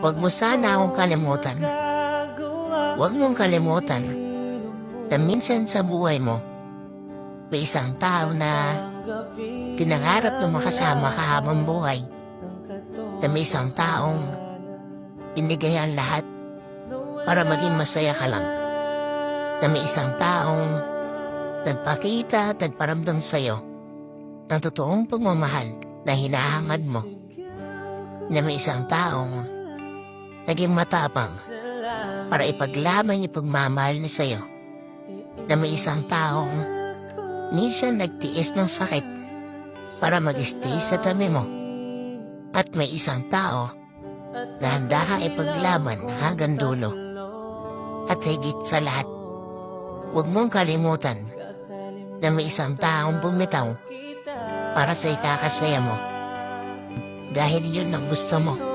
Huwag mo sana akong kalimutan. Huwag mong kalimutan na minsan sa buhay mo, may isang tao na pinangarap na makasama ka habang buhay. Na may isang taong binigay ang lahat para maging masaya ka lang. Na may isang taong nagpakita at nagparamdam sa'yo ng totoong pagmamahal na hinahangad mo. Na may isang taong naging matapang para ipaglaban yung pagmamahal niya sa'yo. Na may isang taong minsan nagtiis ng sakit para mag-stay sa tabi mo. At may isang tao na handa kang ipaglaban hanggang dulo. At higit sa lahat, huwag mong kalimutan na may isang taong bumitaw para sa ikakasaya mo. Dahil yun ang gusto mo.